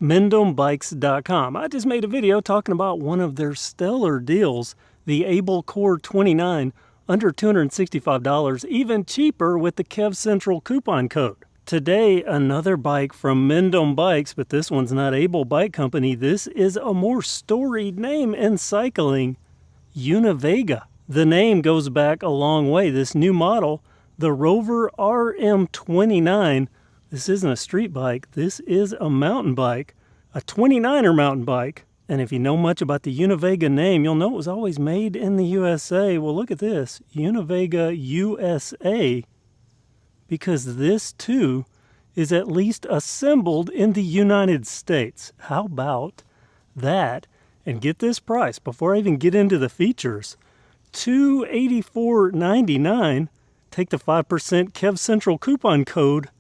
mendhambikes.com. I just made a video talking about one of their stellar deals, the Able Core 29, under $265, even cheaper with the KevCentral coupon code. Today, another bike from Mendham Bikes, but this one's not Able Bike Company. This is a more storied name in cycling, Univega. The name goes back a long way. This new model, the Rover RM29, this isn't a street bike, this is a mountain bike, a 29er mountain bike. And if you know much about the Univega name, you'll know it was always made in the USA. Well, look at this, Univega USA, because this too is at least assembled in the United States. How about that? And get this price before I even get into the features. $284.99. Take the 5% KevCentral coupon code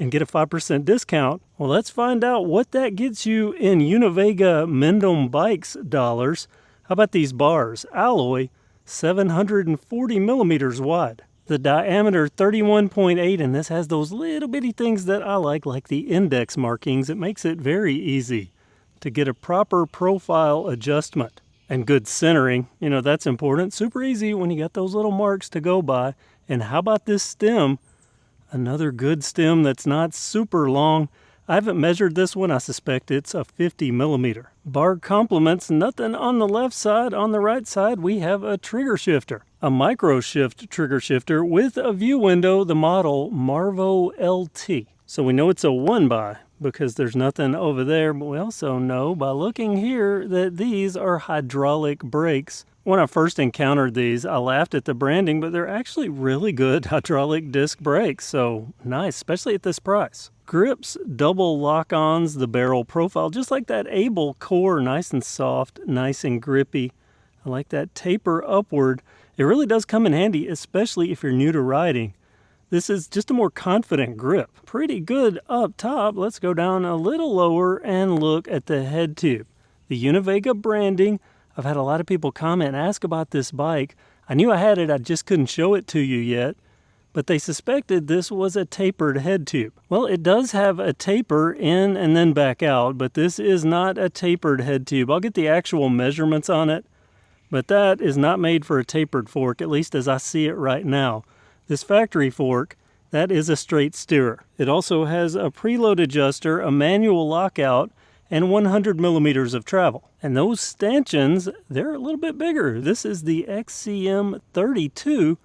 and get a 5% discount. Well, let's find out what that gets you in Univega Mendham Bikes dollars. How about these bars? Alloy, 740 millimeters wide. The diameter 31.8, and this has those little bitty things that I like the index markings. It makes it very easy to get a proper profile adjustment. And good centering, you know, that's important. Super easy when you got those little marks to go by. And how about this stem? Another good stem that's not super long. I haven't measured this one. I suspect it's a 50 millimeter. Bar complements, nothing on the left side. On the right side, we have a trigger shifter. A micro shift trigger shifter with a view window, the model Marvo LT. So we know it's a 1x because there's nothing over there, but we also know by looking here that these are hydraulic brakes. When I first encountered these, I laughed at the branding, but they're actually really good hydraulic disc brakes, so nice, especially at this price. Grips, double lock-ons, the barrel profile, just like that Able Core, nice and soft, nice and grippy. I like that taper upward. It really does come in handy, especially if you're new to riding. This is just a more confident grip. Pretty good up top. Let's go down a little lower and look at the head tube. The Univega branding. I've had a lot of people comment and ask about this bike. I knew I had it, I just couldn't show it to you yet. But they suspected this was a tapered head tube. Well, it does have a taper in and then back out, but this is not a tapered head tube. I'll get the actual measurements on it, but that is not made for a tapered fork, at least as I see it right now. This factory fork, that is a straight steerer. It also has a preload adjuster, a manual lockout, and 100 millimeters of travel. And those stanchions, they're a little bit bigger. This is the XCM32,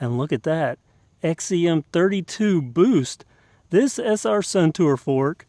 and look at that, XCM32 Boost. This SR Suntour fork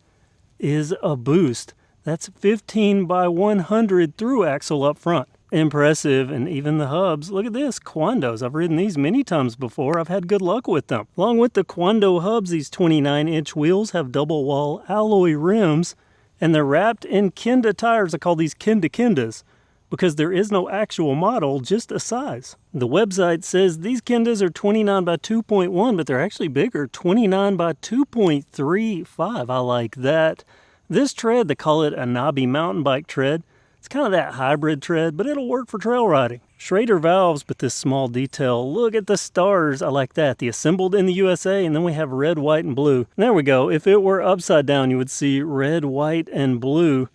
is a boost. That's 15x100 through axle up front. Impressive, and even the hubs. Look at this, Quandos. I've ridden these many times before. I've had good luck with them. Along with the Quando hubs, these 29-inch wheels have double wall alloy rims, and they're wrapped in Kenda tires. I call these Kendas because there is no actual model, just a size. The website says these Kendas are 29 by 2.1, but they're actually bigger, 29 by 2.35. I like that. This tread, they call it a knobby mountain bike tread. It's kind of that hybrid tread, but it'll work for trail riding. Schrader valves, but this small detail. Look at the stars. I like that. The assembled in the USA, and then we have red, white, and blue. And there we go. If it were upside down, you would see red, white, and blue.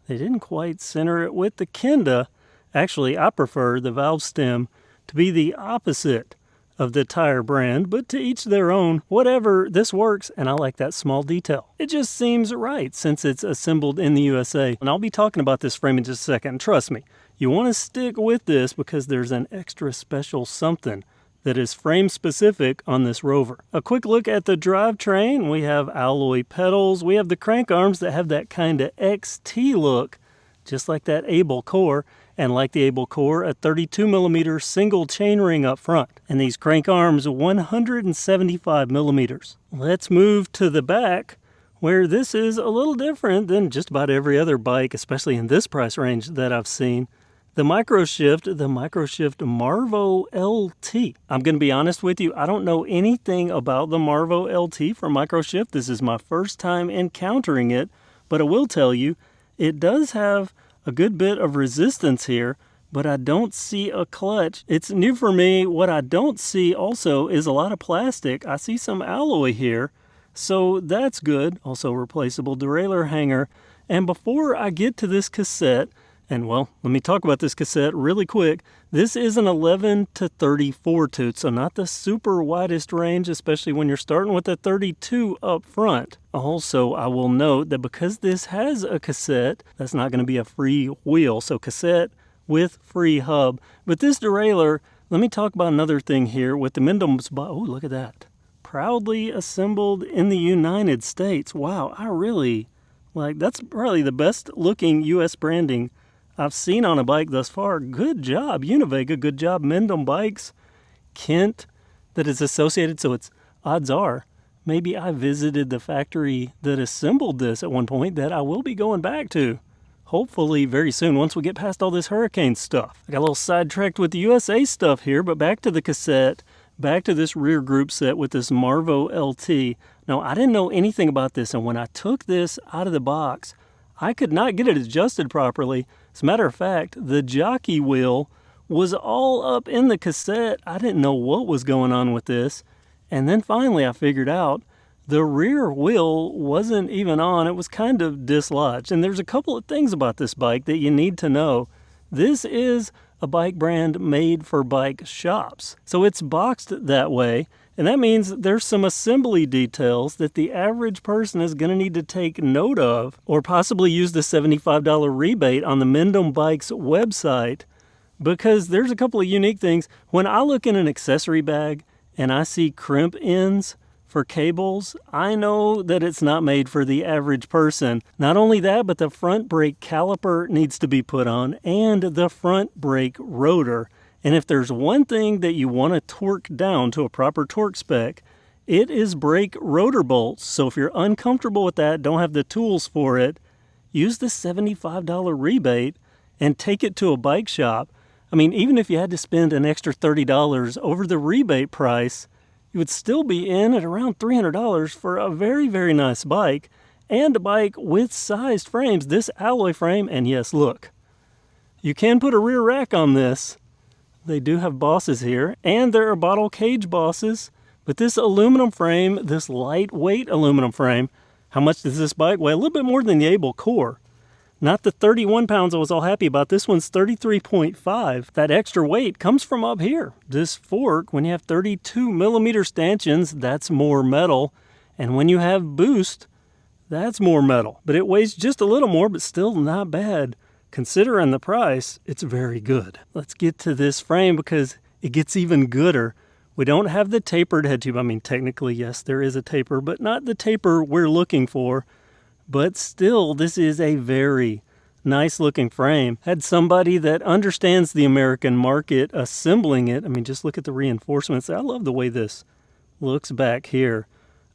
They didn't quite center it with the Kenda. Actually, I prefer the valve stem to be the opposite of the tire brand, but to each their own. Whatever, this works, and I like that small detail. It just seems right since it's assembled in the USA. And I'll be talking about this frame in just a second. Trust me, you want to stick with this because there's an extra special something that is frame specific on this Rover. A quick look at the drivetrain. We have alloy pedals. We have the crank arms that have that kind of XT look, just like that Able Core. And like the Able Core, a 32 millimeter single chainring up front. And these crank arms, 175 millimeters. Let's move to the back, where this is a little different than just about every other bike, especially in this price range that I've seen. The microshift Marvo LT. I'm going to be honest with you, I don't know anything about the Marvo LT for microshift. This is my first time encountering it, but I will tell you, it does have a good bit of resistance here, but I don't see a clutch. It's new for me. What I don't see also is a lot of plastic. I see some alloy here, so that's good. Also replaceable derailleur hanger. And before I get to this cassette, and well, let me talk about this cassette really quick. This is an 11 to 34 toot, so not the super widest range, especially when you're starting with a 32 up front. Also, I will note that because this has a cassette, that's not going to be a free wheel, so cassette with free hub. But this derailleur, let me talk about another thing here with the Mendham's. Oh, look at that. Proudly assembled in the United States. Wow, I really, that's probably the best looking U.S. branding I've seen on a bike thus far. Good job, Univega. Good job, Mendham Bikes. Kent, that is associated, so it's odds are maybe I visited the factory that assembled this at one point that I will be going back to. Hopefully very soon, once we get past all this hurricane stuff. I got a little sidetracked with the USA stuff here, but back to the cassette, back to this rear group set with this Marvo LT. Now, I didn't know anything about this, and when I took this out of the box, I could not get it adjusted properly. As a matter of fact, the jockey wheel was all up in the cassette. I didn't know what was going on with this. And then finally I figured out the rear wheel wasn't even on. It was kind of dislodged. And there's a couple of things about this bike that you need to know. This is a bike brand made for bike shops. So it's boxed that way. And that means there's some assembly details that the average person is going to need to take note of, or possibly use the $75 rebate on the Mendham Bikes website, because there's a couple of unique things. When I look in an accessory bag and I see crimp ends for cables, I know that it's not made for the average person. Not only that, but the front brake caliper needs to be put on, and the front brake rotor. And if there's one thing that you want to torque down to a proper torque spec, it is brake rotor bolts. So if you're uncomfortable with that, don't have the tools for it, use the $75 rebate and take it to a bike shop. I mean, even if you had to spend an extra $30 over the rebate price, you would still be in at around $300 for a very, very nice bike, and a bike with sized frames. This alloy frame, and yes, look, you can put a rear rack on this. They do have bosses here, and there are bottle cage bosses. But this aluminum frame, this lightweight aluminum frame, how much does this bike weigh? A little bit more than the Able Core. Not the 31 pounds I was all happy about. This one's 33.5. That extra weight comes from up here. This fork, when you have 32 millimeter stanchions, that's more metal. And when you have boost, that's more metal. But it weighs just a little more, but still not bad. Considering the price, it's very good. Let's get to this frame because it gets even gooder. We don't have the tapered head tube. I mean, technically, yes, there is a taper, but not the taper we're looking for. But still, this is a very nice looking frame. Had somebody that understands the American market assembling it. I mean, just look at the reinforcements. I love the way this looks back here.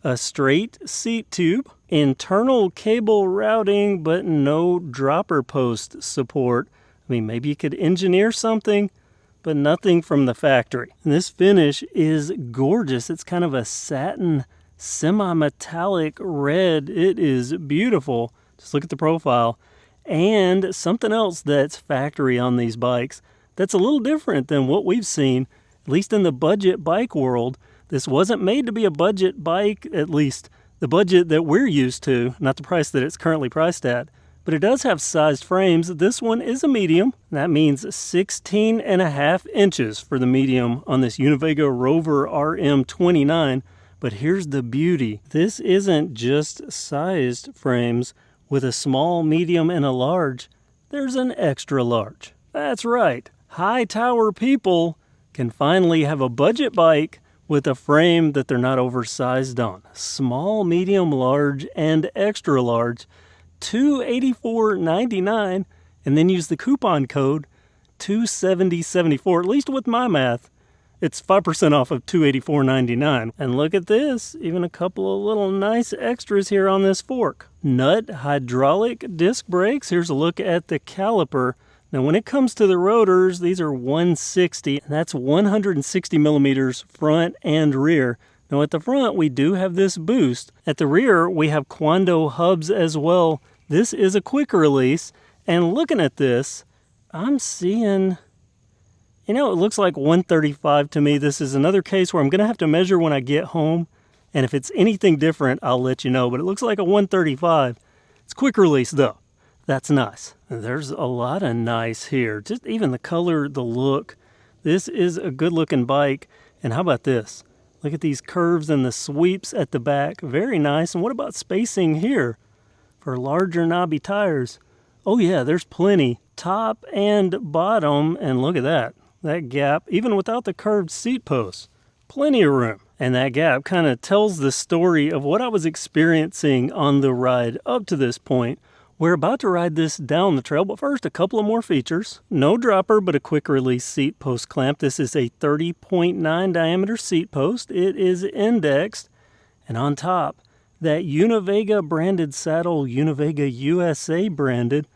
A straight seat tube, internal cable routing, but no dropper post support. I mean, maybe you could engineer something, but nothing from the factory. And this finish is gorgeous. It's kind of a satin, semi-metallic red. It is beautiful. Just look at the profile. And something else that's factory on these bikes that's a little different than what we've seen, at least in the budget bike world. This wasn't made to be a budget bike, at least the budget that we're used to, not the price that it's currently priced at. But it does have sized frames. This one is a medium. That means 16.5 inches for the medium on this Univega Rover RM29. But here's the beauty. This isn't just sized frames with a small, medium, and a large. There's an extra large. That's right. High tower people can finally have a budget bike with a frame that they're not oversized on. Small, medium, large, and extra large. $284.99, and then use the coupon code $270.74. At least with my math, it's 5% off of $284.99. And look at this, even a couple of little nice extras here on this fork. Nut hydraulic disc brakes. Here's a look at the caliper. Now when it comes to the rotors, these are 160, and that's 160 millimeters front and rear. Now at the front, we do have this boost. At the rear, we have Quando hubs as well. This is a quick release, and looking at this, I'm seeing, it looks like 135 to me. This is another case where I'm going to have to measure when I get home, and if it's anything different, I'll let you know, but it looks like a 135. It's quick release though. That's nice. There's a lot of nice here. Just even the color, the look. This is a good looking bike. And how about this? Look at these curves and the sweeps at the back. Very nice. And what about spacing here for larger knobby tires? Oh yeah, there's plenty. Top and bottom. And look at that. That gap, even without the curved seat posts. Plenty of room. And that gap kind of tells the story of what I was experiencing on the ride up to this point. We're about to ride this down the trail, but first a couple of more features. No dropper, but a quick release seat post clamp. This is a 30.9 diameter seat post. It is indexed. And on top, that Univega branded saddle, Univega USA branded.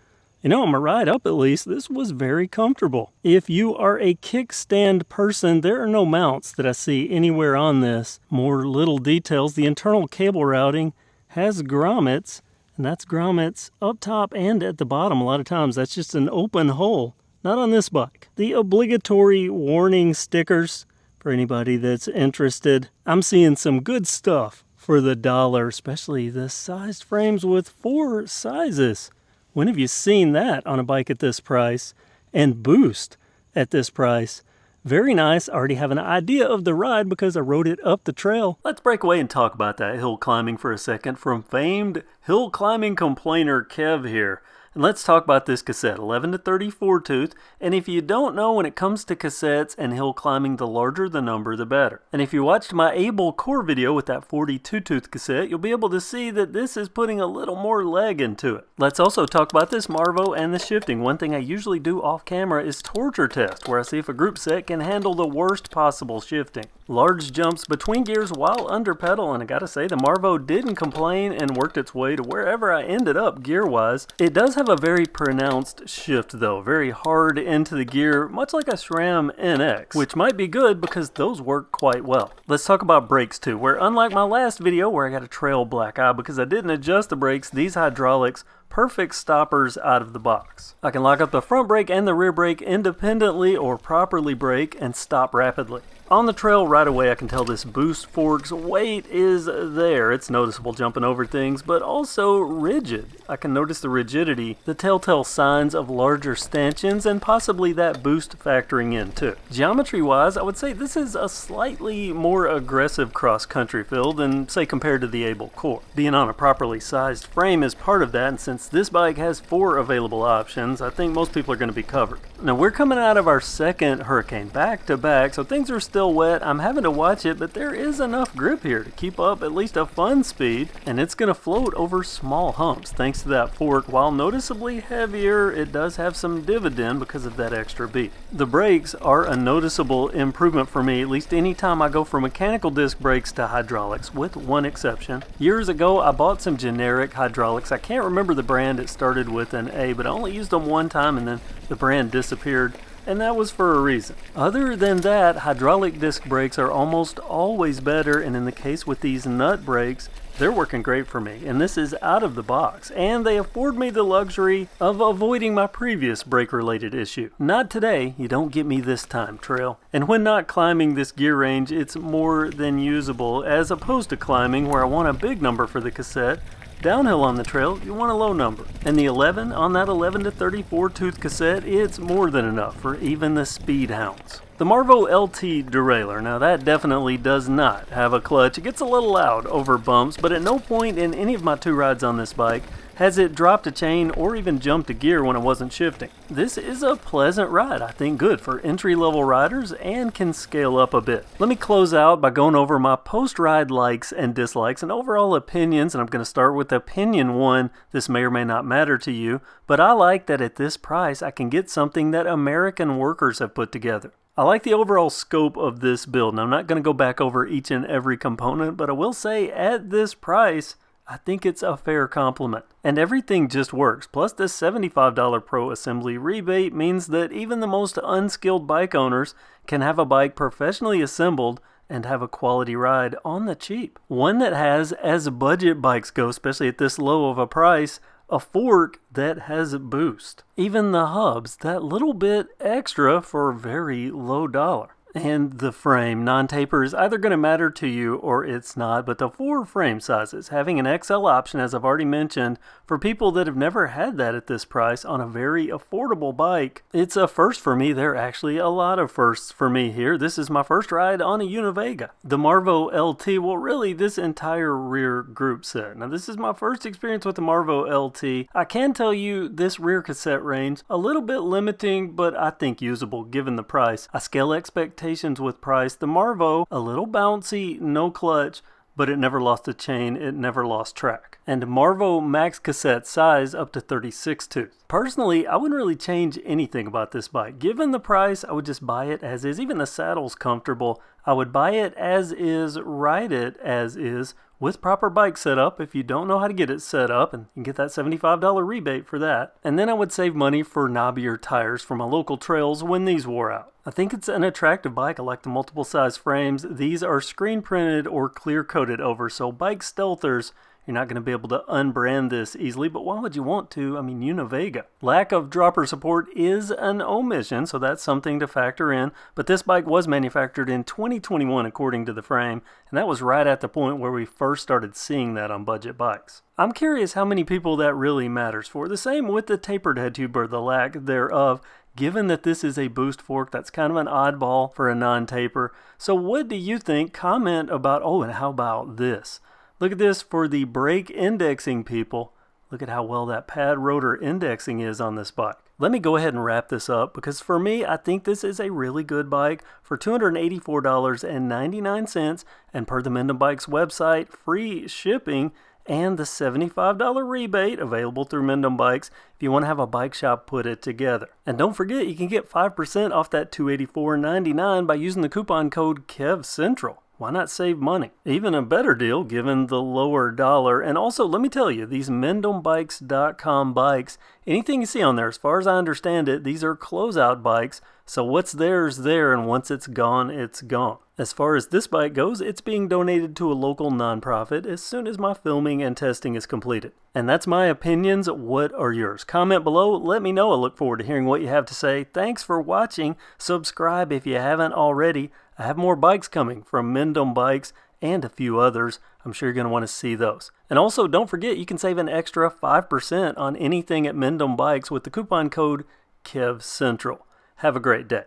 You know, on my ride up at least, this was very comfortable. If you are a kickstand person, there are no mounts that I see anywhere on this. More little details. The internal cable routing has grommets. And that's grommets up top and at the bottom. A lot of times that's just an open hole. Not on this bike. The obligatory warning stickers for anybody that's interested. I'm seeing some good stuff for the dollar, especially the sized frames with 4 sizes. When have you seen that on a bike at this price? And boost at this price? Very nice. I already have an idea of the ride because I rode it up the trail. Let's break away and talk about that hill climbing for a second from famed hill climbing complainer Kev here. And let's talk about this cassette, 11 to 34 tooth. And if you don't know, when it comes to cassettes and hill climbing, the larger the number, the better. And if you watched my Able Core video with that 42 tooth cassette, you'll be able to see that this is putting a little more leg into it. Let's also talk about this Marvo and the shifting. One thing I usually do off camera is torture test, where I see if a group set can handle the worst possible shifting. Large jumps between gears while under pedal, and I gotta say the Marvo didn't complain and worked its way to wherever I ended up gear-wise. It does have a very pronounced shift though, very hard into the gear, much like a SRAM NX, which might be good because those work quite well. Let's talk about brakes too, where unlike my last video where I got a trail black eye because I didn't adjust the brakes, these hydraulics perfect stoppers out of the box. I can lock up the front brake and the rear brake independently or properly brake and stop rapidly. On the trail right away I can tell this boost fork's weight is there. It's noticeable jumping over things, but also rigid. I can notice the rigidity, the telltale signs of larger stanchions, and possibly that boost factoring in too. Geometry wise, I would say this is a slightly more aggressive cross-country feel than say compared to the Able Core. Being on a properly sized frame is part of that, and since this bike has 4 available options, I think most people are going to be covered. Now we're coming out of our second hurricane back to back, so things are still wet. I'm having to watch it, but there is enough grip here to keep up at least a fun speed, and it's going to float over small humps thanks to that fork. While noticeably heavier, it does have some dividend because of that extra beat. The brakes are a noticeable improvement for me, at least anytime I go from mechanical disc brakes to hydraulics, with one exception. Years ago I bought some generic hydraulics. I can't remember the brand. It started with an A, but I only used them one time and then the brand disappeared, and that was for a reason. Other than that, hydraulic disc brakes are almost always better, and in the case with these nut brakes, they're working great for me, and this is out of the box, and they afford me the luxury of avoiding my previous brake-related issue. Not today, you don't get me this time, trail. And when not climbing this gear range, it's more than usable, as opposed to climbing where I want a big number for the cassette. Downhill on the trail, you want a low number. And the 11 on that 11 to 34 tooth cassette, it's more than enough for even the speed hounds. The Marvo LT derailleur, now that definitely does not have a clutch. It gets a little loud over bumps, but at no point in any of my 2 rides on this bike has it dropped a chain or even jumped a gear when I wasn't shifting. This is a pleasant ride, I think good for entry-level riders, and can scale up a bit. Let me close out by going over my post-ride likes and dislikes and overall opinions, and I'm going to start with opinion 1. This may or may not matter to you, but I like that at this price I can get something that American workers have put together. I like the overall scope of this build, and I'm not going to go back over each and every component, but I will say at this price, I think it's a fair compliment. And everything just works. Plus this $75 Pro Assembly rebate means that even the most unskilled bike owners can have a bike professionally assembled and have a quality ride on the cheap. One that has, as budget bikes go, especially at this low of a price, a fork that has a boost. Even the hubs, that little bit extra for very low dollar. And the frame. Non-taper is either going to matter to you or it's not, but the 4 frame sizes, having an XL option, as I've already mentioned, for people that have never had that at this price on a very affordable bike, it's a first for me. There are actually a lot of firsts for me here. This is my first ride on a Univega. The Marvo LT, well really this entire rear group set. Now this is my first experience with the Marvo LT. I can tell you this rear cassette range, a little bit limiting, but I think usable given the price. I scale expectations with price. The Marvo, a little bouncy, no clutch, but it never lost a chain, it never lost track. And Marvo max cassette size up to 36 tooth. Personally, I wouldn't really change anything about this bike. Given the price, I would just buy it as is. Even the saddle's comfortable. I would buy it as is, ride it as is, with proper bike setup if you don't know how to get it set up, and you can get that $75 rebate for that. And then I would save money for knobbier tires for my local trails when these wore out. I think it's an attractive bike. I like the multiple size frames. These are screen printed or clear coated over, so bike stealthers, you're not going to be able to unbrand this easily, but why would you want to? I mean, Univega. Lack of dropper support is an omission, so that's something to factor in, but this bike was manufactured in 2021 according to the frame, and that was right at the point where we first started seeing that on budget bikes. I'm curious how many people that really matters for. The same with the tapered head tube or the lack thereof. Given that this is a boost fork, that's kind of an oddball for a non-taper. So what do you think? Comment about, oh, and how about this? Look at this for the brake indexing people. Look at how well that pad rotor indexing is on this bike. Let me go ahead and wrap this up because for me, I think this is a really good bike for $284.99, and per the Mendham Bikes website, free shipping and the $75 rebate available through Mendham Bikes if you want to have a bike shop put it together. And don't forget, you can get 5% off that $284.99 by using the coupon code KevCentral. Why not save money? Even a better deal given the lower dollar. And also, let me tell you, these mendhambikes.com bikes, anything you see on there, as far as I understand it, these are closeout bikes. So what's there is there, and once it's gone, it's gone. As far as this bike goes, it's being donated to a local nonprofit as soon as my filming and testing is completed. And that's my opinions. What are yours? Comment below. Let me know. I look forward to hearing what you have to say. Thanks for watching. Subscribe if you haven't already. I have more bikes coming from Mendham Bikes and a few others. I'm sure you're going to want to see those. And also, don't forget, you can save an extra 5% on anything at Mendham Bikes with the coupon code KevCentral. Have a great day.